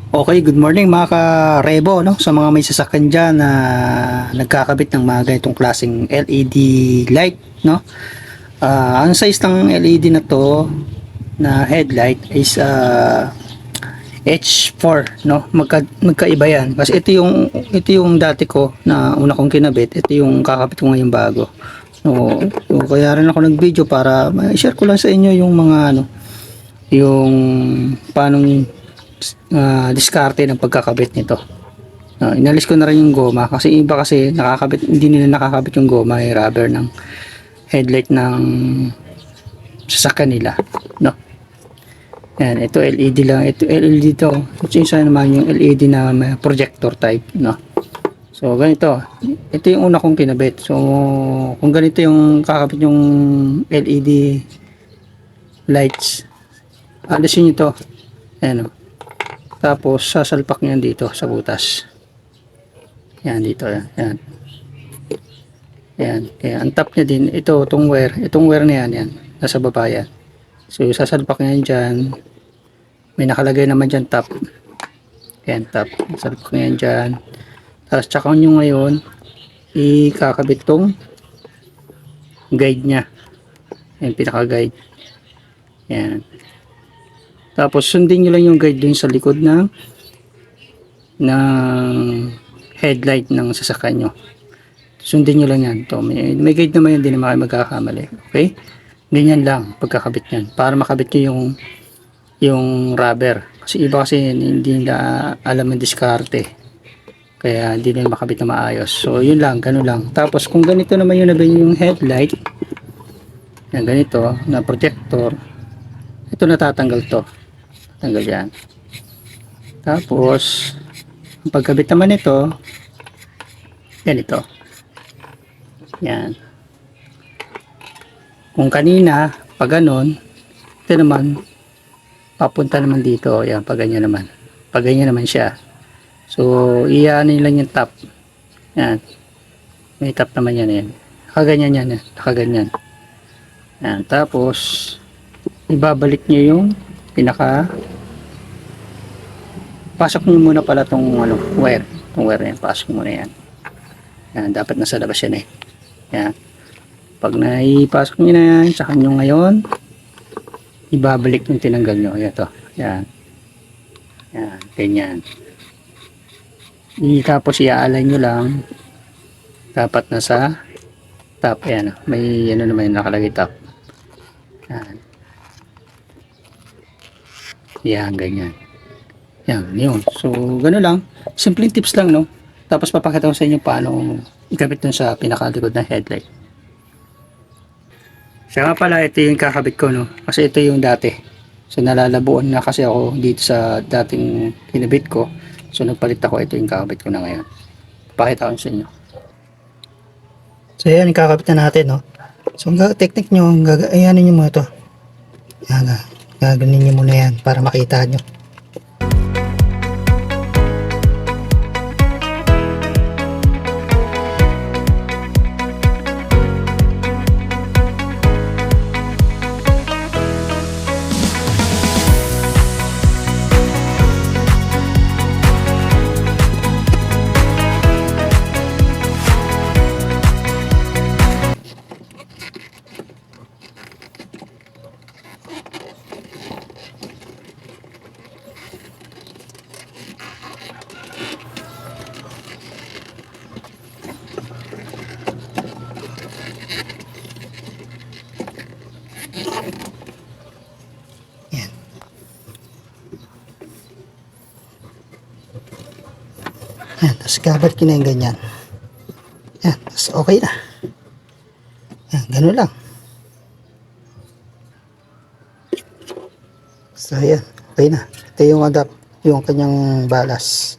Okay, good morning mga ka-rebo, no? Sa mga may sasakyan dyan na nagkakabit ng mga ganitong klaseng LED light, no? Ang size ng LED na to na headlight is H4, no? Magkaiba yan. Kasi ito yung dati ko na una kong kinabit, ito yung kakabit ko ngayon bago. So kaya rin ako nag-video para ma-share ko lang sa inyo yung mga yung paano diskarte ng pagkakabit nito. Inalis ko na rin yung goma kasi iba kasi nakakabit, hindi nila nakakabit yung goma ay rubber ng headlight ng sasakyan nila, no. Yan, ito LED lang, ito LED to. Ito isa naman yung LED na may projector type, no. So ganito, ito yung una kong kinabit. So kung ganito yung kakabit yung LED lights, alisin nyo to. Ayan, no. Tapos sasalpak niyan dito sa butas. Yan dito, yan. Yan. Kaya ang top niya din ito, itong wire na yan, nasa baba yan. So sasalpak niyan diyan. May nakalagay naman diyan top. Yan top. Sasalpak niyan diyan. Tapos tsaka nyo ngayon ikakabit tong guide niya. Yan, pinaka guide. Yan. Tapos sundin nyo lang yung guide dun sa likod ng headlight ng sasakyan nyo. Sundin nyo lang yan. To, may guide naman yun, hindi naman kayo magkakamali. Okay? Ganyan lang pagkakabit yan. Para makabit nyo yung rubber. Kasi iba kasi hindi nila alam yung diskarte. Kaya hindi nila makabit na maayos. So yun lang, ganun lang. Tapos kung ganito naman yung headlight, yan ganito, na projector, ito natatanggal to. Tanggal yan. Tapos ang pagkabit naman nito ganito. Yan. Kung kanina pag ganon, ito naman papunta naman dito. Yan, pag ganyan naman. Pag ganyan naman siya. So iyanin lang yung top. Yan. May top naman yan. Yan. Nakaganyan yan. Nakaganyan. Yan. Tapos ibabalik nyo yung pasok nyo muna pala tong wire. Tong wire na yan, pasok muna yan. Yan, dapat nasa labas yan eh. Yan. Pag naipasok nyo na yan, saka nyo ngayon ibabalik yung tinanggal nyo. Yan to. Yan. Yan, ganyan. Tapos iaalay nyo lang. Dapat nasa top. Yan. May naman nakalagay top. Yan. Yan, ganyan. Yan, yun. So, gano'n lang. Simpleng tips lang, no? Tapos papakita ko sa inyo paano ikabit dun sa pinakalikod ng headlight. Siya nga pala, ito yung kakabit ko, no? Kasi ito yung dati. So, nalalabuan na kasi ako dito sa dating kinabit ko. So, nagpalit ako. Ito yung kakabit ko na ngayon. Papakita ko sa inyo. So, yan, kakabit na natin, no? So, ang technique nyo, ayanin nyo muna ito. Yan, gaganin nyo muna yan para makita nyo. Yan. Yan, tapos cover ko na yung ganyan. Yan, tapos okay na. Yan, ganun lang. So yan, okay na. Ito yung yung kanyang balas.